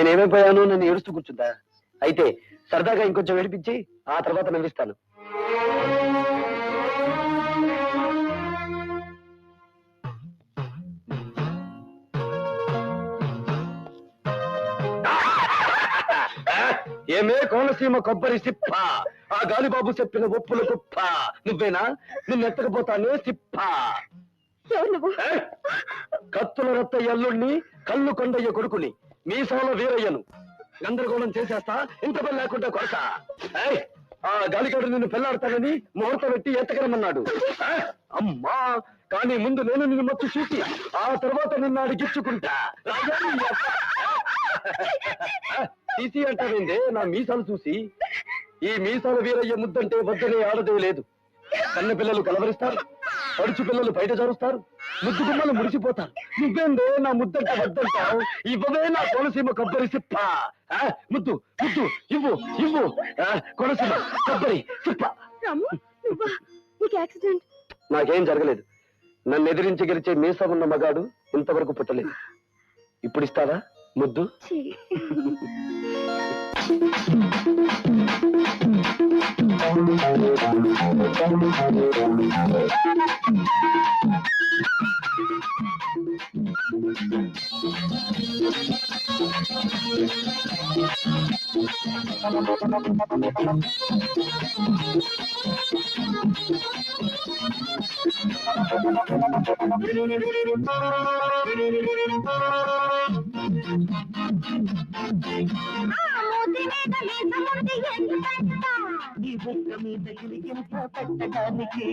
నేనేమైపోయాను నన్ను ఏడుస్తూ కూర్చుందా? అయితే సరదాగా ఇంకొంచెం ఏడిపించి ఆ తర్వాత నవ్విస్తాను. ఏమే కోనసీమ కొబ్బరి సిప్ప, ఆ గాలిబాబు చెప్పిన ఒప్పుల కుప్ప నువ్వేనా? నిన్నెత్తకపోతానే సిప్ప. కత్తుల రత్తయ్య అల్లుణ్ణి, కళ్ళు కొండయ్య కొడుకుని, మీసాల వీరయ్యను. గందరగోళం చేసేస్తా, ఇంత పని లేకుండా కొరక. ఆ గాలిగాడు నిన్ను పెళ్లాడతానని ముహూర్తం పెట్టి ఎత్తకరమన్నాడు. అమ్మా, కానీ ముందు నేను నిన్ను మత్తు చూసి ఆ తర్వాత నిన్ను అడిగిచ్చుకుంటా. తీసి అంటావేందే నా మీసాలు చూసి? ఈ మీసాల వీరయ్య ముద్దంటే వద్దనే ఆడదే లేదు. కన్న పిల్లలు కలవరిస్తారు, పడుచు పిల్లలు బయట జరుస్తారు, ముద్దు గుమ్మలు మురిసిపోతారు. నువ్వేందే నా ముద్దంట వద్దంటావు? ఇవ్వవే నా కోనసీమ కొబ్బరి సిప్ప. ముద్దు ముద్దు ఇవ్వు ఇవ్వు. కోనసీమ కొబ్బరి సిప్ప. నాకేం జరగలేదు. నన్ను ఎదిరించి గెలిచే మీస ఉన్న మగాడు ఇంతవరకు పుట్టలేదు. ఇప్పుడు ఇస్తావా ముద్దు? నీ బుక్క మీద గిలిగింత పెట్టడానికి,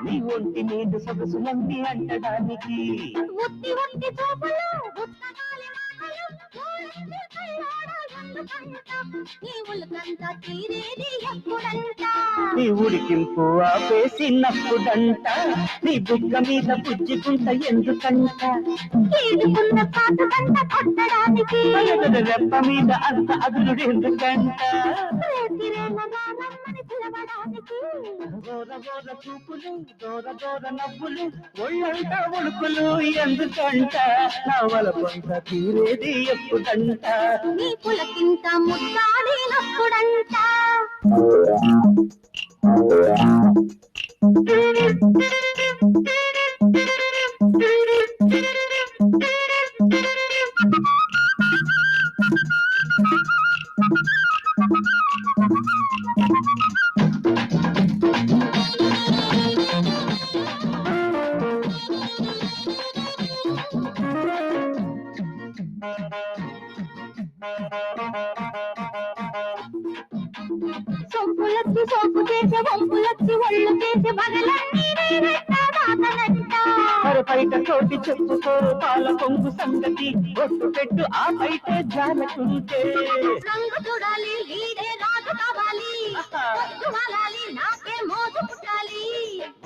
నీ ఒంటి మీద సొగసులన్నీ అంటడానికి, నీ ఉడికింపు ఆపేసినప్పుడంట, నీ బుక్క మీద పుచ్చుకుంట ఎందుకంట, రెప్ప మీద అంత అదురుడు ఎందుకంట, గోర గోర చూపులు గోర గోర నవ్వులు ఒళ్ళంట ఉడుకులు ఎందుకంట, నా వలపంత తీరేది ఎప్పుడంట, నీ పులకింత ముద్దాడినప్పుడంట. సొంపులొచ్చి సోపు చేసే వంపులొచ్చి ఒళ్ళు చేసే బగలన్నీ బయట తోటి చెప్పుకో పాల పొంగు సంగతి, ఒట్టు పెట్టు ఆ బయట జాలకుంటే, రంగు చూడాలి వీడే రాజు కావాలి, నాకే మోజు పుట్టాలి,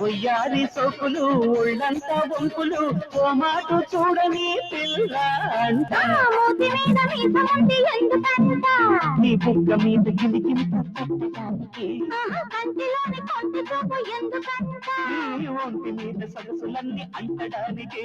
ఒయ్యారి సోకులు ఒళ్ళంతా వంపులు ఓ మాట చూడని పిల్ల అంట, మూతి మీద మీసముంది ఎందుకంట, నీ బుగ్గ మీద గిలిగింత పెట్టడానికి, కంటిలోని కొంటి చూపు ఎందుకంట, నీ ఒంటి మీద సొగసులన్నీ అంటడానికి,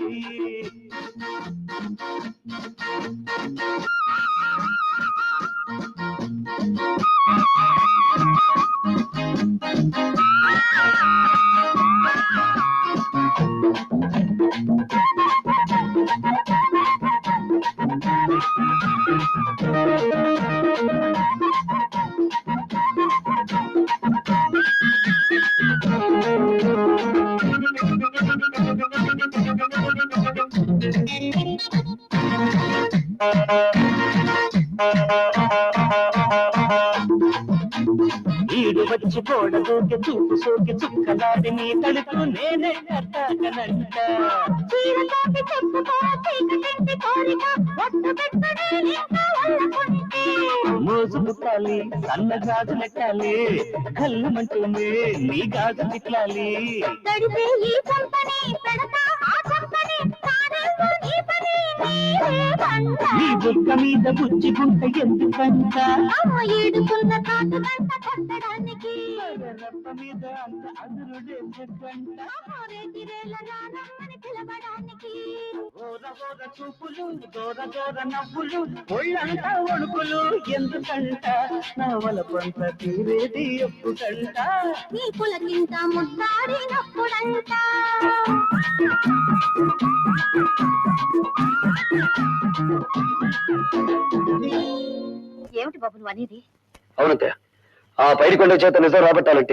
ఈడు వచ్చి గోడగోకి చూపు సోకి చుక్కలాడి నీ తలుపు నేనే కట్టాకనంట, చీరతోటి చెప్పుకో చీకటింటి కోరిక ఒట్టు పెట్టడే మోజు పుట్టాలి సన్న గాజు నెట్టాలి, కళ్ళమంటూనే నీ గాజు తిట్లాలి, తడిపే ఈ చంపని పెడతా ఆ చంపని తానేమో నీ పని లేదంట. నీ బుక్క మీద బుజ్జిగుంట ఎందుకంట అమ్మ ఈడుకున్న తాత గంట కొట్టడానికి. రప్ప మీద అంత అదురుడెందుకంట రేతిరేల రానమ్మని పిలవడానికి. ఓర ఓర చూపులు దూర దూర నవ్వులు ఒళ్ళంతా ఒడుకులు ఎందుకంట నా వలపంత తీరేది ఎప్పుడంట నీ పులకింత ముద్దాడినప్పుడంట. ఏమిటి బాబు నువ్వు అనేది? అవునంతే, ఆ పైడి కొండ చేత నిజం రాబట్టాలంటే